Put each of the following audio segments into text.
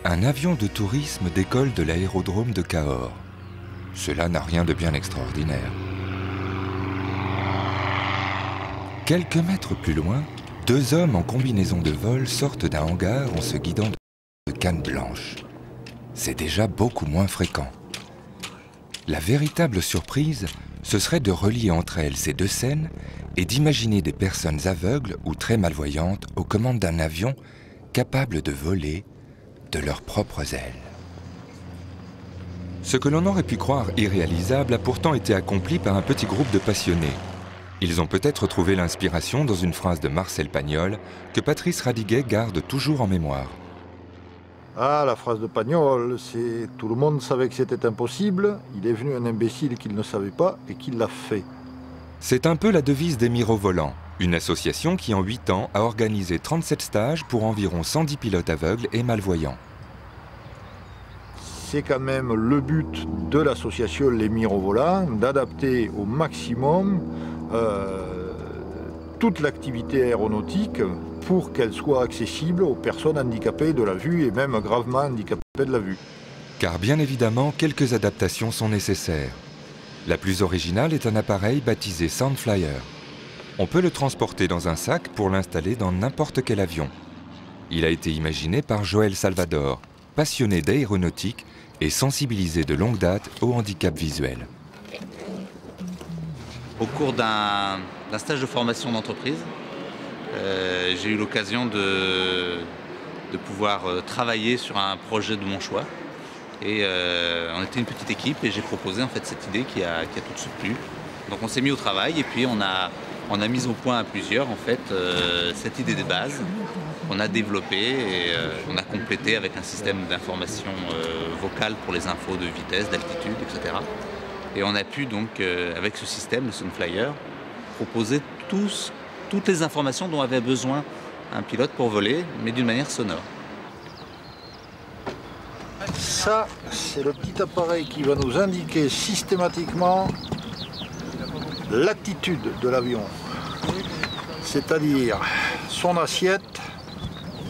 Un avion de tourisme décolle de l'aérodrome de Cahors. Cela n'a rien de bien extraordinaire. Quelques mètres plus loin, deux hommes en combinaison de vol sortent d'un hangar en se guidant de cannes blanches. C'est déjà beaucoup moins fréquent. La véritable surprise, ce serait de relier entre elles ces deux scènes et d'imaginer des personnes aveugles ou très malvoyantes aux commandes d'un avion capable de voler de leurs propres ailes. Ce que l'on aurait pu croire irréalisable a pourtant été accompli par un petit groupe de passionnés. Ils ont peut-être trouvé l'inspiration dans une phrase de Marcel Pagnol que Patrice Radiguet garde toujours en mémoire. Ah, la phrase de Pagnol, c'est « Tout le monde savait que c'était impossible, il est venu un imbécile qu'il ne savait pas et qu'il l'a fait ». C'est un peu la devise des Mirovolants, une association qui en 8 ans a organisé 37 stages pour environ 110 pilotes aveugles et malvoyants. C'est quand même le but de l'association Les Mirovolants, d'adapter au maximum toute l'activité aéronautique pour qu'elle soit accessible aux personnes handicapées de la vue et même gravement handicapées de la vue. Car bien évidemment, quelques adaptations sont nécessaires. La plus originale est un appareil baptisé Soundflyer. On peut le transporter dans un sac pour l'installer dans n'importe quel avion. Il a été imaginé par Joël Salvador, passionné d'aéronautique et sensibilisé de longue date au handicap visuel. Au cours d'un stage de formation d'entreprise, j'ai eu l'occasion de pouvoir travailler sur un projet de mon choix. Et on était une petite équipe et j'ai proposé en fait cette idée qui a tout de suite plu. Donc on s'est mis au travail et puis on a mis au point à plusieurs en fait cette idée de base qu'on a développée et on a complété avec un système d'information vocale pour les infos de vitesse, d'altitude, etc. Et on a pu donc avec ce système, le Soundflyer, proposer toutes les informations dont avait besoin un pilote pour voler, mais d'une manière sonore. Ça, c'est le petit appareil qui va nous indiquer systématiquement l'attitude de l'avion, c'est-à-dire son assiette,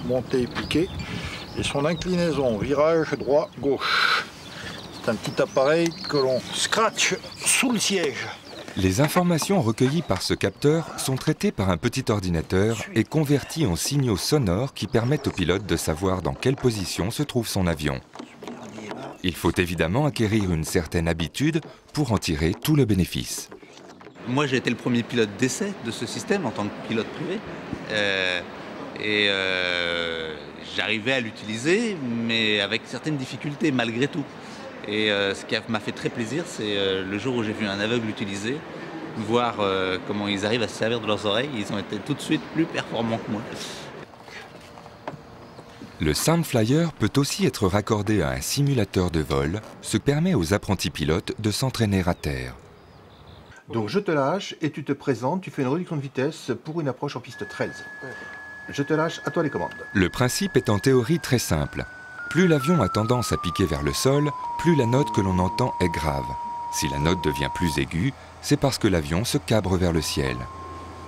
montée et piquée, et son inclinaison, virage droit-gauche. C'est un petit appareil que l'on scratche sous le siège. Les informations recueillies par ce capteur sont traitées par un petit ordinateur et converties en signaux sonores qui permettent au pilote de savoir dans quelle position se trouve son avion. Il faut évidemment acquérir une certaine habitude pour en tirer tout le bénéfice. Moi, j'ai été le premier pilote d'essai de ce système en tant que pilote privé. J'arrivais à l'utiliser, mais avec certaines difficultés malgré tout. Et ce qui m'a fait très plaisir, c'est le jour où j'ai vu un aveugle l'utiliser, voir comment ils arrivent à se servir de leurs oreilles. Ils ont été tout de suite plus performants que moi. Le Soundflyer peut aussi être raccordé à un simulateur de vol, ce qui permet aux apprentis pilotes de s'entraîner à terre. Donc je te lâche et tu te présentes, tu fais une réduction de vitesse pour une approche en piste 13. Je te lâche, à toi les commandes. Le principe est en théorie très simple. Plus l'avion a tendance à piquer vers le sol, plus la note que l'on entend est grave. Si la note devient plus aiguë, c'est parce que l'avion se cabre vers le ciel.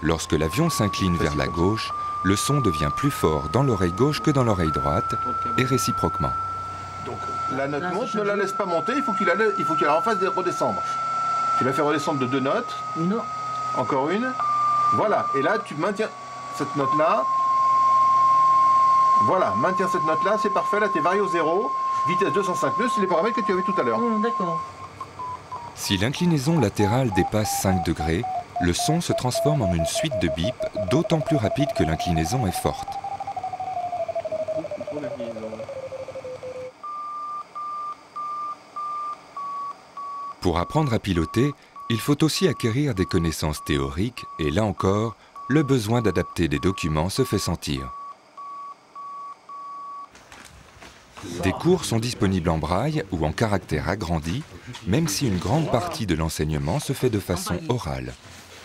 Lorsque l'avion s'incline vers la gauche, le son devient plus fort dans l'oreille gauche que dans l'oreille droite, et réciproquement. Donc la note monte, ne la laisse pas monter, il faut qu'il la en fasse redescendre. Tu la fais redescendre de 2 notes. Une. Encore une. Voilà, et là tu maintiens cette note-là. Voilà, maintiens cette note-là, c'est parfait, là tu es varié au 0, vitesse 205 nœuds, c'est les paramètres que tu as vu tout à l'heure. D'accord. Si l'inclinaison latérale dépasse 5 degrés, le son se transforme en une suite de bips d'autant plus rapide que l'inclinaison est forte. Pour apprendre à piloter, il faut aussi acquérir des connaissances théoriques et là encore, le besoin d'adapter des documents se fait sentir. Des cours sont disponibles en braille ou en caractère agrandi, même si une grande partie de l'enseignement se fait de façon orale.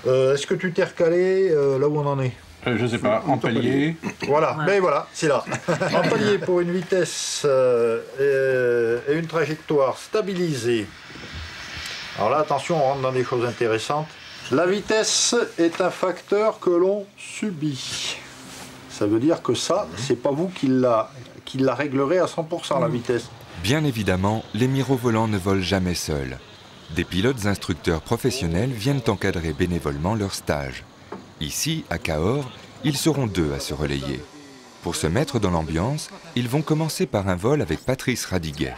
Est-ce que tu t'es recalé là où on en est? Je sais pas, en palier. Voilà, mais voilà, c'est là. En palier pour une vitesse et une trajectoire stabilisée. Alors là, attention, on rentre dans des choses intéressantes. La vitesse est un facteur que l'on subit. Ça veut dire que ça, c'est pas vous qui qui la réglerait à 100% la vitesse. Bien évidemment, les mirovolants ne volent jamais seuls. Des pilotes instructeurs professionnels viennent encadrer bénévolement leur stage. Ici, à Cahors, ils seront 2 à se relayer. Pour se mettre dans l'ambiance, ils vont commencer par un vol avec Patrice Radiguet.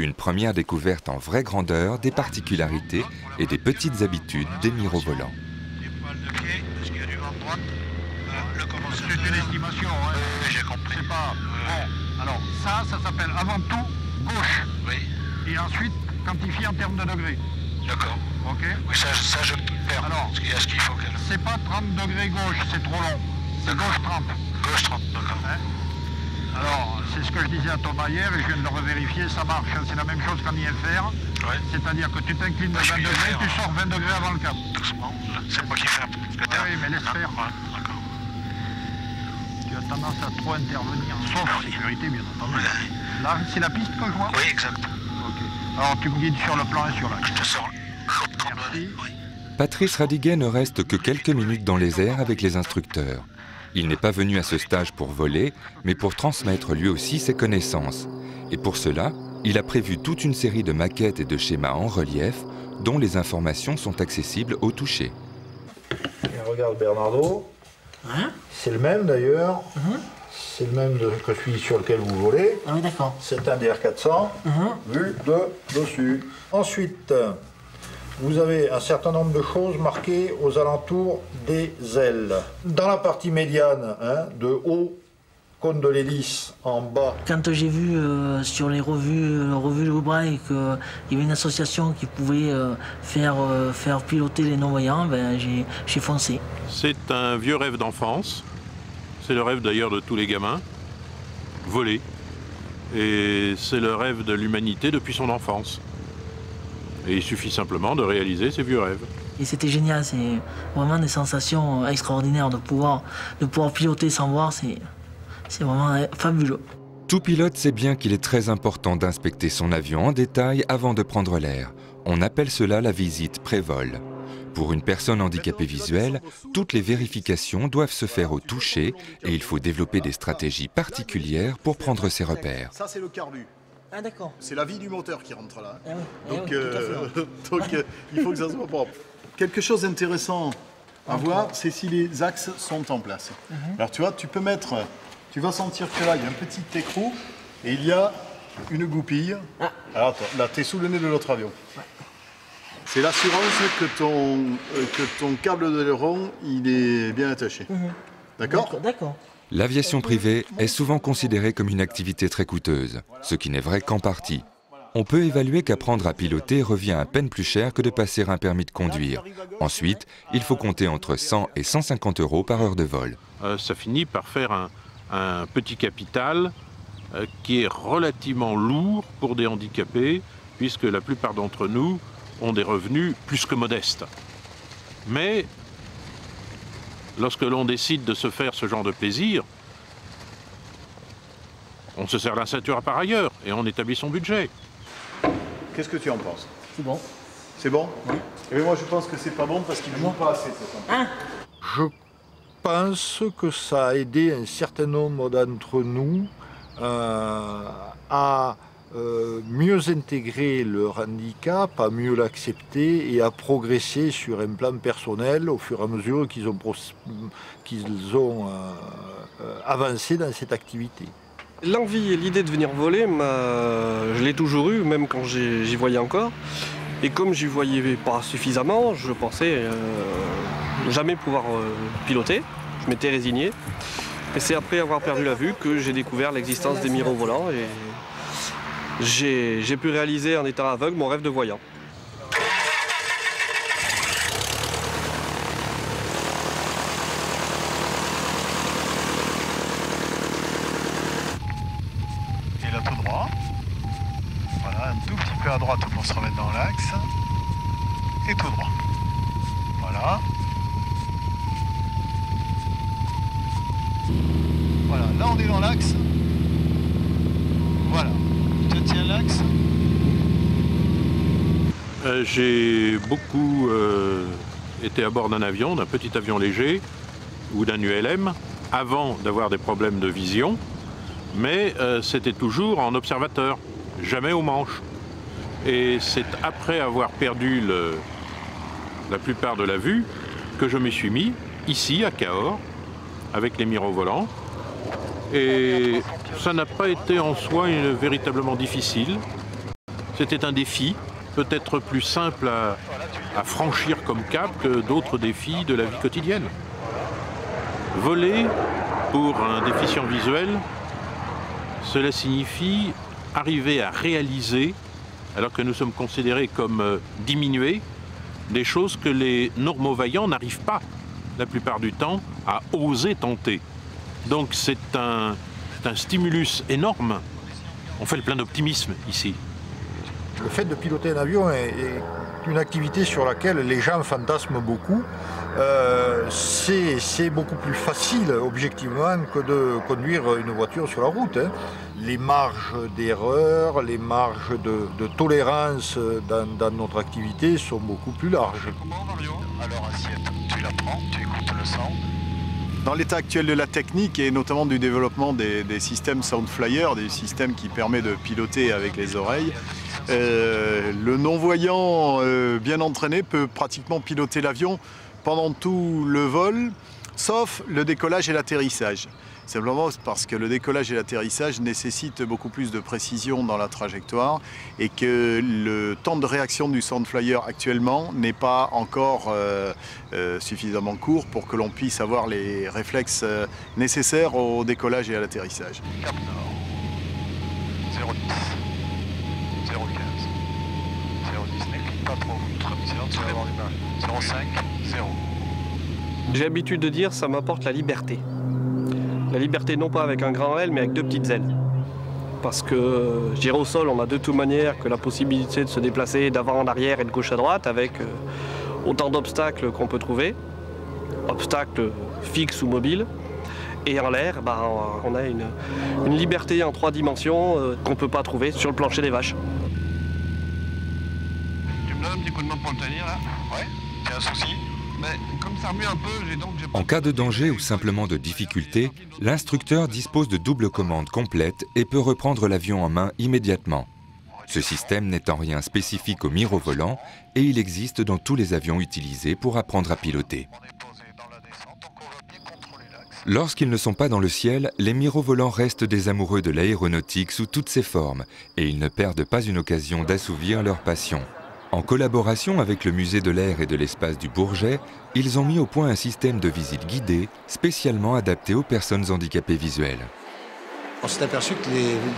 Une première découverte en vraie grandeur des particularités et des petites habitudes des mirovolants. C'est une estimation, hein. J'ai compris. C'est pas... Bon, alors ça s'appelle avant tout gauche. Oui. Et ensuite, quantifié en termes de degrés. D'accord. Ok. Oui, ça je peux faire. Alors, ce qu'il faut qu'elle... C'est pas 30 degrés gauche, c'est trop long. C'est gauche 30. Gauche 30, d'accord. Hein? Alors, c'est ce que je disais à Thomas hier et je viens de le revérifier, ça marche. C'est la même chose qu'en IFR. Ouais. C'est-à-dire que tu t'inclines de 20 degrés, tu sors 20 degrés avant le cap. Doucement, c'est moi qui fais un peu de terre. Oui, mais laisse faire. Ouais, d'accord. Tu as tendance à trop intervenir, sauf sécurité, bien entendu. Ouais. Là, c'est la piste que je vois? Oui, exact. Ok. Alors, tu me guides sur le plan et sur l'axe. Je te sors l'autre. Merci. Patrice Radiguet ne reste que quelques minutes dans les airs avec les instructeurs. Il n'est pas venu à ce stage pour voler, mais pour transmettre lui aussi ses connaissances. Et pour cela, il a prévu toute une série de maquettes et de schémas en relief, dont les informations sont accessibles au toucher. Et regarde Bernardo, Hein? c'est le même d'ailleurs, c'est le même que celui sur lequel vous volez. Ah oui, d'accord. C'est un DR400, vu de dessus. Ensuite, vous avez un certain nombre de choses marquées aux alentours des ailes. Dans la partie médiane, hein, de haut, cône de l'hélice en bas. Quand j'ai vu sur les revues Le Bras et qu'il y avait une association qui pouvait faire piloter les non-voyants, ben, j'ai foncé. C'est un vieux rêve d'enfance. C'est le rêve d'ailleurs de tous les gamins. Voler. Et c'est le rêve de l'humanité depuis son enfance. Et il suffit simplement de réaliser ses vieux rêves. Et c'était génial, c'est vraiment des sensations extraordinaires de pouvoir piloter sans voir, c'est vraiment fabuleux. Tout pilote sait bien qu'il est très important d'inspecter son avion en détail avant de prendre l'air. On appelle cela la visite pré-vol. Pour une personne handicapée visuelle, toutes les vérifications doivent se faire au toucher et il faut développer des stratégies particulières pour prendre ses repères. Ça, c'est le carbu. Ah d'accord. C'est la vie du moteur qui rentre là. Ah oui, Donc, tout à fait. il faut que ça soit propre. Quelque chose d'intéressant à voir, c'est si les axes sont en place. Alors tu vois, tu vas sentir que là, il y a un petit écrou et il y a une goupille. Ah. Alors attends, là, tu es sous le nez de l'autre avion. Ouais. C'est l'assurance que ton câble de l'aileron, il est bien attaché. D'accord ? D'accord. L'aviation privée est souvent considérée comme une activité très coûteuse, ce qui n'est vrai qu'en partie. On peut évaluer qu'apprendre à piloter revient à peine plus cher que de passer un permis de conduire. Ensuite, il faut compter entre 100 et 150 € par heure de vol. Ça finit par faire un petit capital qui est relativement lourd pour des handicapés, puisque la plupart d'entre nous ont des revenus plus que modestes. Mais lorsque l'on décide de se faire ce genre de plaisir, on se serre la ceinture par ailleurs et on établit son budget. Qu'est-ce que tu en penses? C'est bon. C'est bon? Oui. Et bien moi je pense que c'est pas bon parce qu'il ne joue pas assez cet enfant. Hein? Je pense que ça a aidé un certain nombre d'entre nous à mieux intégrer leur handicap, à mieux l'accepter et à progresser sur un plan personnel au fur et à mesure qu'ils ont avancé dans cette activité. L'envie et l'idée de venir voler, je l'ai toujours eu, même quand j'y voyais encore. Et comme j'y voyais pas suffisamment, je pensais jamais pouvoir piloter. Je m'étais résigné. Et c'est après avoir perdu la vue que j'ai découvert l'existence des mirovolants et j'ai pu réaliser en étant aveugle mon rêve de voyant. Et là tout droit. Voilà, un tout petit peu à droite pour se remettre dans l'axe. Et tout droit. Voilà. Voilà, là on est dans l'axe. Voilà. Tu tiens l'axe. J'ai beaucoup été à bord d'un avion, d'un petit avion léger ou d'un ULM, avant d'avoir des problèmes de vision. mais c'était toujours en observateur, jamais aux manches. Et c'est après avoir perdu la plupart de la vue que je me suis mis ici à Cahors avec les mirovolants. Et ça n'a pas été en soi véritablement difficile. C'était un défi, peut-être plus simple à franchir comme cap que d'autres défis de la vie quotidienne. Voler, pour un déficient visuel, cela signifie arriver à réaliser, alors que nous sommes considérés comme diminués, des choses que les normaux-vaillants n'arrivent pas, la plupart du temps, à oser tenter. Donc c'est un stimulus énorme. On fait le plein d'optimisme ici. Le fait de piloter un avion est une activité sur laquelle les gens fantasment beaucoup. C'est beaucoup plus facile, objectivement, que de conduire une voiture sur la route. Hein. Les marges d'erreur, les marges de tolérance dans notre activité sont beaucoup plus larges. Comment, Mario? Alors, assiette, tu la prends, tu écoutes le son. Dans l'état actuel de la technique et notamment du développement des systèmes Soundflyer, des systèmes qui permettent de piloter avec les oreilles, le non-voyant bien entraîné peut pratiquement piloter l'avion pendant tout le vol, sauf le décollage et l'atterrissage. Simplement parce que le décollage et l'atterrissage nécessitent beaucoup plus de précision dans la trajectoire et que le temps de réaction du Soundflyer actuellement n'est pas encore suffisamment court pour que l'on puisse avoir les réflexes nécessaires au décollage et à l'atterrissage. Cap Nord. 010. 015. 010, n'écoute pas trop. Sinon tu vas avoir l'image. 05. 0. J'ai l'habitude de dire ça m'apporte la liberté. La liberté non pas avec un grand L, mais avec deux petites ailes. Parce que je dirais au sol, on a de toute manière que la possibilité de se déplacer d'avant en arrière et de gauche à droite avec autant d'obstacles qu'on peut trouver. Obstacles fixes ou mobiles. Et en l'air, on a une liberté en 3 dimensions qu'on ne peut pas trouver sur le plancher des vaches. Tu me donnes un petit coup de main pour le tenir là? Ouais. T'as un souci? Mais comme ça remue un peu, En cas de danger ou simplement de difficulté, l'instructeur dispose de double commande complète et peut reprendre l'avion en main immédiatement. Ce système n'est en rien spécifique au mirovolant et il existe dans tous les avions utilisés pour apprendre à piloter. Lorsqu'ils ne sont pas dans le ciel, les mirovolants restent des amoureux de l'aéronautique sous toutes ses formes et ils ne perdent pas une occasion d'assouvir leur passion. En collaboration avec le musée de l'air et de l'espace du Bourget, ils ont mis au point un système de visite guidée spécialement adapté aux personnes handicapées visuelles. On s'est aperçu que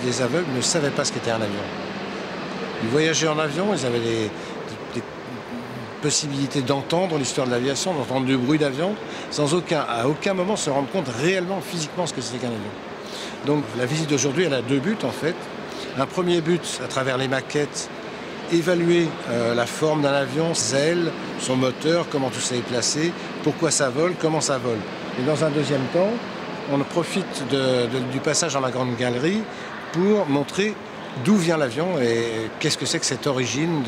les aveugles ne savaient pas ce qu'était un avion. Ils voyageaient en avion, ils avaient des possibilités d'entendre l'histoire de l'aviation, d'entendre du bruit d'avion, sans à aucun moment se rendre compte réellement, physiquement, ce que c'était qu'un avion. Donc la visite d'aujourd'hui, elle a 2 buts en fait. Un premier but, à travers les maquettes, évaluer la forme d'un avion, ses ailes, son moteur, comment tout ça est placé, pourquoi ça vole, comment ça vole. Et dans un deuxième temps, on profite du passage dans la grande galerie pour montrer d'où vient l'avion et qu'est-ce que c'est que cette origine,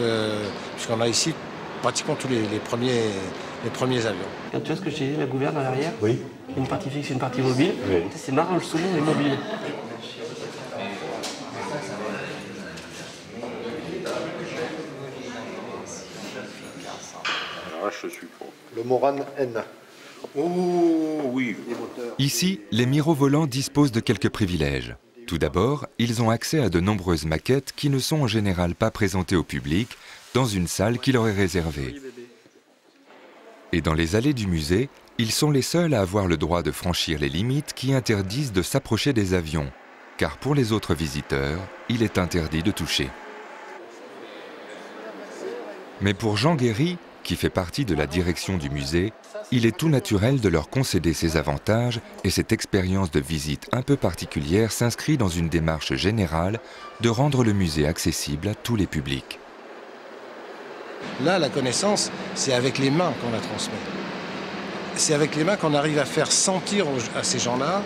puisqu'on a ici pratiquement tous les premiers avions. Tu vois ce que j'ai dit, la gouverne à l'arrière? Oui. Une partie fixe et une partie mobile. Oui. C'est marrant, le sous-nom est mobile. Je suis pro. Le Moran N. Oh oui. Ici, les mirovolants disposent de quelques privilèges. Tout d'abord, ils ont accès à de nombreuses maquettes qui ne sont en général pas présentées au public dans une salle qui leur est réservée. Et dans les allées du musée, ils sont les seuls à avoir le droit de franchir les limites qui interdisent de s'approcher des avions, car pour les autres visiteurs, il est interdit de toucher. Mais pour Jean Guéry, qui fait partie de la direction du musée, il est tout naturel de leur concéder ces avantages et cette expérience de visite un peu particulière s'inscrit dans une démarche générale de rendre le musée accessible à tous les publics. Là, la connaissance, c'est avec les mains qu'on la transmet. C'est avec les mains qu'on arrive à faire sentir à ces gens-là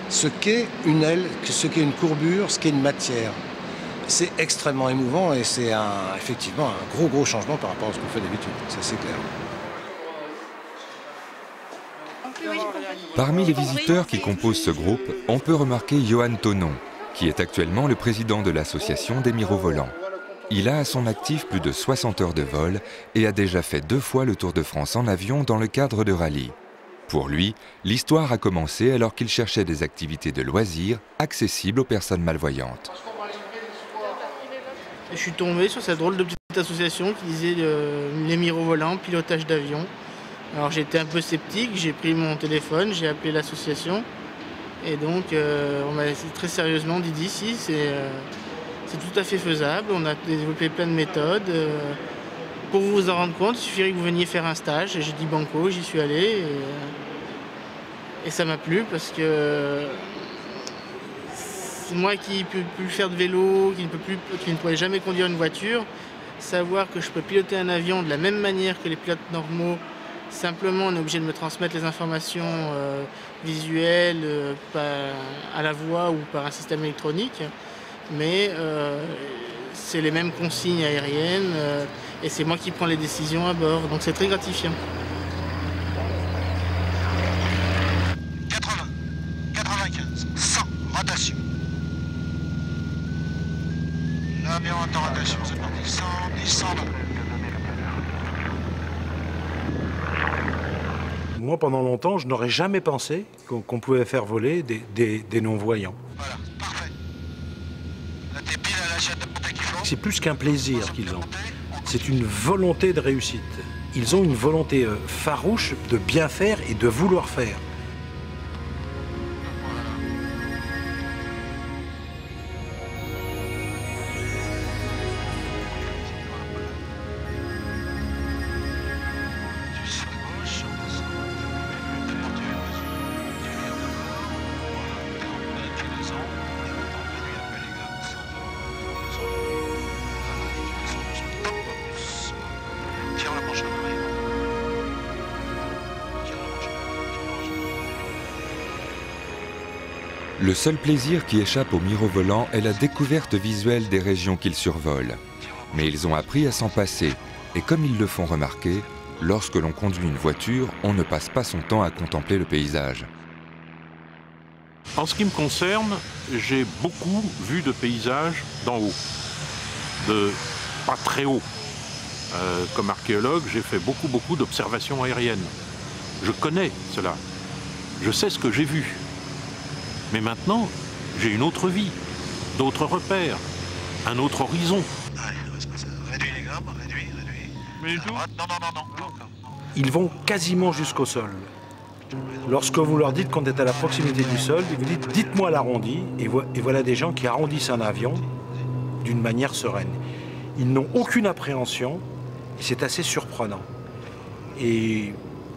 ce qu'est une aile, ce qu'est une courbure, ce qu'est une matière. C'est extrêmement émouvant et c'est effectivement un gros changement par rapport à ce qu'on fait d'habitude, ça c'est clair. Parmi les visiteurs qui composent ce groupe, on peut remarquer Johan Tonon, qui est actuellement le président de l'association des mirovolants. Il a à son actif plus de 60 heures de vol et a déjà fait 2 fois le Tour de France en avion dans le cadre de rallye. Pour lui, l'histoire a commencé alors qu'il cherchait des activités de loisirs accessibles aux personnes malvoyantes. Je suis tombé sur cette drôle de petite association qui disait les mirovolants, pilotage d'avion. Alors j'étais un peu sceptique, j'ai pris mon téléphone, j'ai appelé l'association et donc on m'a très sérieusement dit si c'est tout à fait faisable, on a développé plein de méthodes. Pour vous en rendre compte, il suffirait que vous veniez faire un stage. Et j'ai dit banco, j'y suis allé et ça m'a plu parce que moi qui ne peux plus faire de vélo, qui ne pourrais jamais conduire une voiture, savoir que je peux piloter un avion de la même manière que les pilotes normaux, simplement on est obligé de me transmettre les informations visuelles à la voix ou par un système électronique, mais c'est les mêmes consignes aériennes et c'est moi qui prends les décisions à bord, donc c'est très gratifiant. 80, 95, 100, rotation. L'avion est en rotation, c'est parti, 100, 10, 120. Moi, pendant longtemps, je n'aurais jamais pensé qu'on pouvait faire voler des non-voyants. Voilà, parfait. Là, t'es pile à la chaîne de montée qu'il faut. C'est plus qu'un plaisir qu'ils ont. C'est une volonté de réussite. Ils ont une volonté farouche de bien faire et de vouloir faire. Le seul plaisir qui échappe aux mirovolants est la découverte visuelle des régions qu'ils survolent. Mais ils ont appris à s'en passer, et comme ils le font remarquer, lorsque l'on conduit une voiture, on ne passe pas son temps à contempler le paysage. En ce qui me concerne, j'ai beaucoup vu de paysages d'en haut, pas très haut. Comme archéologue, j'ai fait beaucoup d'observations aériennes. Je connais cela, je sais ce que j'ai vu. Mais maintenant, j'ai une autre vie, d'autres repères, un autre horizon. Réduis les grammes, réduis. Mais du tout. Non. Ils vont quasiment jusqu'au sol. Lorsque vous leur dites qu'on est à la proximité du sol, vous dites « dites-moi l'arrondi », et voilà des gens qui arrondissent un avion d'une manière sereine. Ils n'ont aucune appréhension, et c'est assez surprenant. Et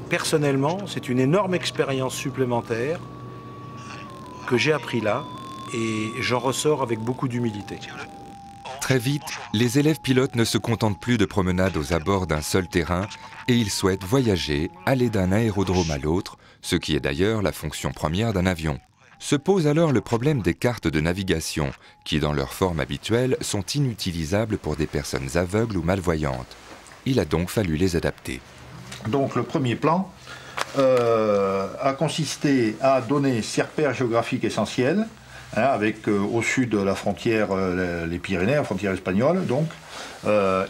personnellement, c'est une énorme expérience supplémentaire que j'ai appris là, et j'en ressors avec beaucoup d'humilité. Très vite, les élèves pilotes ne se contentent plus de promenades aux abords d'un seul terrain et ils souhaitent voyager, aller d'un aérodrome à l'autre, ce qui est d'ailleurs la fonction première d'un avion. Se pose alors le problème des cartes de navigation, qui dans leur forme habituelle sont inutilisables pour des personnes aveugles ou malvoyantes. Il a donc fallu les adapter. Donc le premier plan a consisté à donner ces repères géographiques essentiels, avec au sud de la frontière les Pyrénées, la frontière espagnole, donc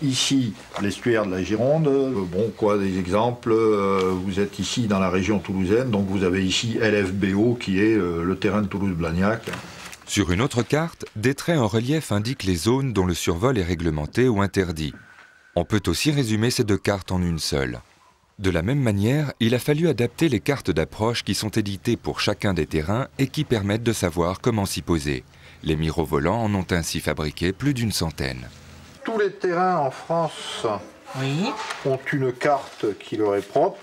ici l'estuaire de la Gironde. Des exemples, vous êtes ici dans la région toulousaine, donc vous avez ici LFBO qui est le terrain de Toulouse-Blagnac. Sur une autre carte, des traits en relief indiquent les zones dont le survol est réglementé ou interdit. On peut aussi résumer ces 2 cartes en une seule. De la même manière, il a fallu adapter les cartes d'approche qui sont éditées pour chacun des terrains et qui permettent de savoir comment s'y poser. Les mirovolants en ont ainsi fabriqué plus d'une centaine. Tous les terrains en France ont une carte qui leur est propre.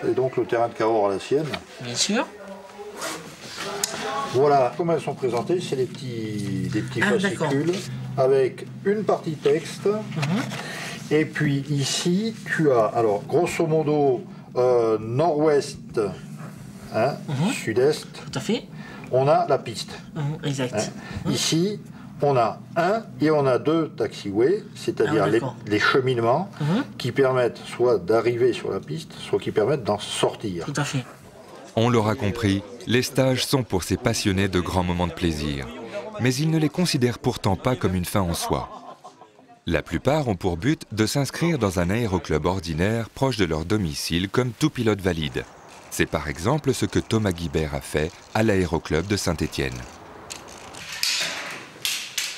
Et donc le terrain de Cahors a la sienne. Bien sûr. Voilà comment elles sont présentées, c'est des petits fascicules avec une partie texte. Et puis ici, tu as, alors grosso modo, nord-ouest, sud-est. Tout à fait. On a la piste. Exact. Ici, on a un et on a 2 taxiways, c'est-à-dire les cheminements qui permettent soit d'arriver sur la piste, soit qui permettent d'en sortir. Tout à fait. On l'aura compris, les stages sont pour ces passionnés de grands moments de plaisir. Mais ils ne les considèrent pourtant pas comme une fin en soi. La plupart ont pour but de s'inscrire dans un aéroclub ordinaire proche de leur domicile comme tout pilote valide. C'est par exemple ce que Thomas Guibert a fait à l'aéroclub de Saint-Étienne.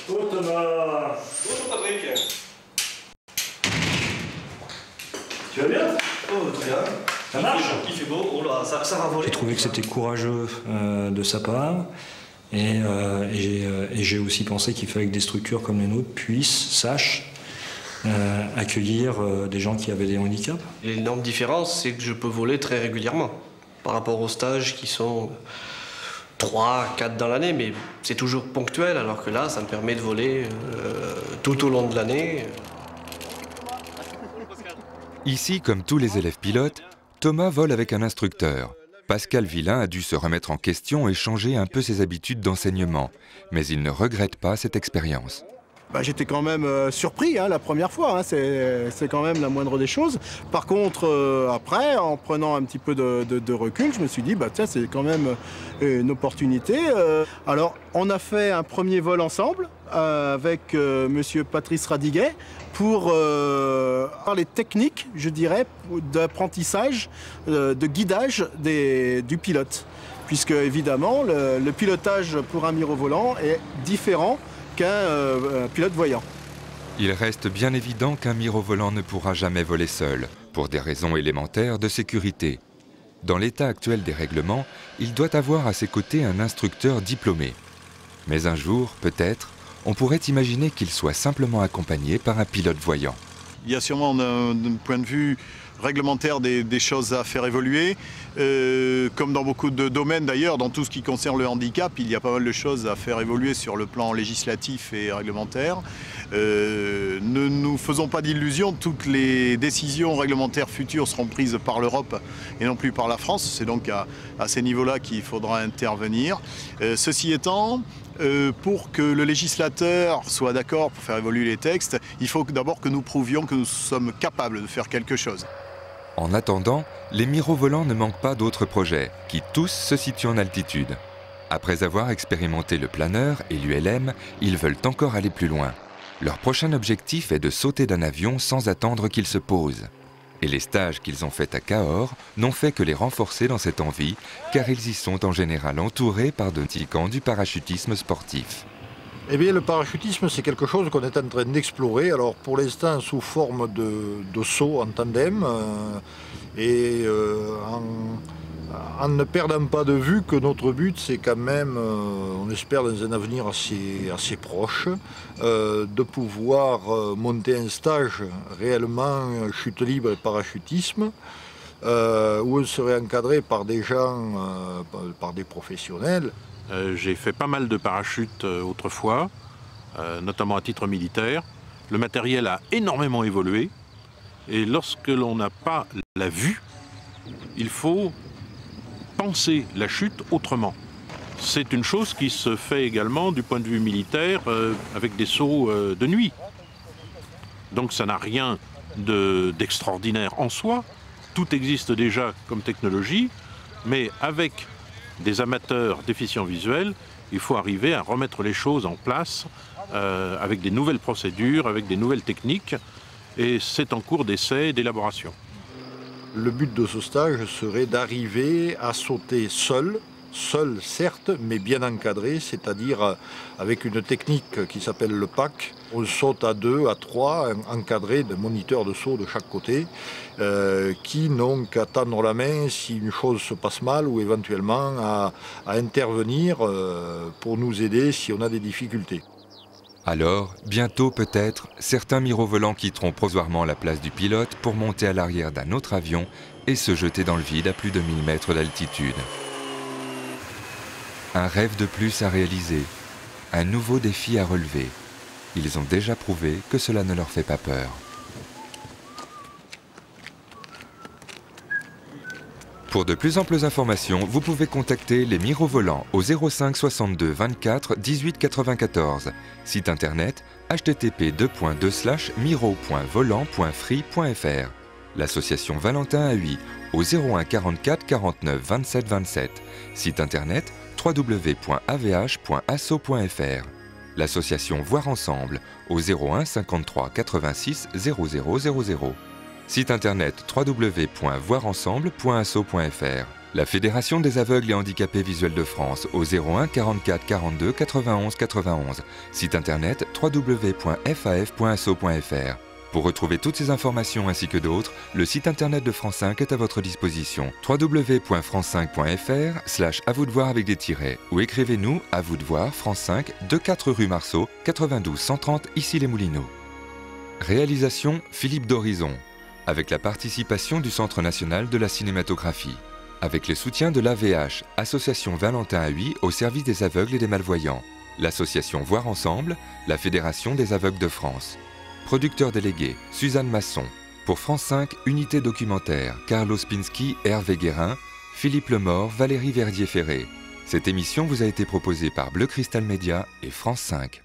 Bonjour Thomas. Bonjour Patrick. Tu vas bien? Oh, très bien. Ça marche? Il fait beau, oh là, ça va voler. J'ai trouvé que c'était courageux de sa part. Et j'ai aussi pensé qu'il fallait que des structures comme les nôtres sachent accueillir des gens qui avaient des handicaps. L'énorme différence, c'est que je peux voler très régulièrement par rapport aux stages qui sont 3, 4 dans l'année, mais c'est toujours ponctuel, alors que là, ça me permet de voler tout au long de l'année. Ici, comme tous les élèves pilotes, Thomas vole avec un instructeur. Pascal Villain a dû se remettre en question et changer un peu ses habitudes d'enseignement, mais il ne regrette pas cette expérience. J'étais quand même surpris la première fois, c'est quand même la moindre des choses. Par contre, après, en prenant un petit peu de recul, je me suis dit, tiens, c'est quand même une opportunité. Alors, on a fait un premier vol ensemble avec monsieur Patrice Radiguet pour les techniques, je dirais, d'apprentissage, de guidage du pilote. Puisque, évidemment, le pilotage pour un mirovolant est différent qu'un pilote voyant. Il reste bien évident qu'un mirovolant ne pourra jamais voler seul, pour des raisons élémentaires de sécurité. Dans l'état actuel des règlements, il doit avoir à ses côtés un instructeur diplômé. Mais un jour, peut-être, on pourrait imaginer qu'il soit simplement accompagné par un pilote voyant. Il y a sûrement d'un point de vue réglementaire des choses à faire évoluer. Comme dans beaucoup de domaines d'ailleurs, dans tout ce qui concerne le handicap, il y a pas mal de choses à faire évoluer sur le plan législatif et réglementaire. Ne nous faisons pas d'illusions, toutes les décisions réglementaires futures seront prises par l'Europe et non plus par la France. C'est donc à ces niveaux-là qu'il faudra intervenir. Ceci étant, pour que le législateur soit d'accord pour faire évoluer les textes, il faut d'abord que nous prouvions que nous sommes capables de faire quelque chose. En attendant, les mirovolants ne manquent pas d'autres projets, qui tous se situent en altitude. Après avoir expérimenté le planeur et l'ULM, ils veulent encore aller plus loin. Leur prochain objectif est de sauter d'un avion sans attendre qu'il se pose. Et les stages qu'ils ont faits à Cahors n'ont fait que les renforcer dans cette envie, car ils y sont en général entourés par de petits camps du parachutisme sportif. Eh bien, le parachutisme, c'est quelque chose qu'on est en train d'explorer. Alors, pour l'instant, sous forme de saut en tandem en ne perdant pas de vue que notre but, c'est quand même, on espère dans un avenir assez proche, de pouvoir monter un stage réellement chute libre et parachutisme, où on serait encadré par des gens, par des professionnels. J'ai fait pas mal de parachutes autrefois, notamment à titre militaire. Le matériel a énormément évolué et lorsque l'on n'a pas la vue, il faut penser la chute autrement. C'est une chose qui se fait également du point de vue militaire avec des sauts de nuit. Donc ça n'a rien d'extraordinaire en soi. Tout existe déjà comme technologie, mais avec des amateurs déficients visuels, il faut arriver à remettre les choses en place avec des nouvelles procédures, avec des nouvelles techniques, et c'est en cours d'essai et d'élaboration. Le but de ce stage serait d'arriver à sauter seul certes, mais bien encadré, c'est-à-dire avec une technique qui s'appelle le PAC. On saute à 2, à 3, encadré de moniteurs de saut de chaque côté, qui n'ont qu'à tendre la main si une chose se passe mal ou éventuellement à intervenir pour nous aider si on a des difficultés. Alors, bientôt peut-être, certains mirovolants quitteront provisoirement la place du pilote pour monter à l'arrière d'un autre avion et se jeter dans le vide à plus de 1000 mètres d'altitude. Un rêve de plus à réaliser, un nouveau défi à relever. Ils ont déjà prouvé que cela ne leur fait pas peur. Pour de plus amples informations, vous pouvez contacter les mirovolants au 05 62 24 18 94. Site internet http://miro.volant.free.fr. L'association Valentin à Huy au 01 44 49 27 27. Site internet www.avh.asso.fr. L'association Voir Ensemble au 01 53 86 0000. Site internet www.voirensemble.asso.fr. La Fédération des aveugles et handicapés visuels de France au 01 44 42 91 91. Site internet www.faf.asso.fr. Pour retrouver toutes ces informations ainsi que d'autres, le site internet de France 5 est à votre disposition. www.france5.fr/à vous de voir avec des tirets ou écrivez-nous à vous de voir France 5, 2-4 rue Marceau, 92 130 Issy-les-Moulineaux. Réalisation Philippe d'Horizon, avec la participation du Centre national de la cinématographie, avec le soutien de l'AVH, Association Valentin à Huy au service des aveugles et des malvoyants, l'association Voir Ensemble, la Fédération des aveugles de France. Producteur délégué, Suzanne Masson. Pour France 5, unité documentaire, Carlos Pinsky, Hervé Guérin, Philippe Lemort, Valérie Verdier-Ferré. Cette émission vous a été proposée par Bleu Cristal Média et France 5.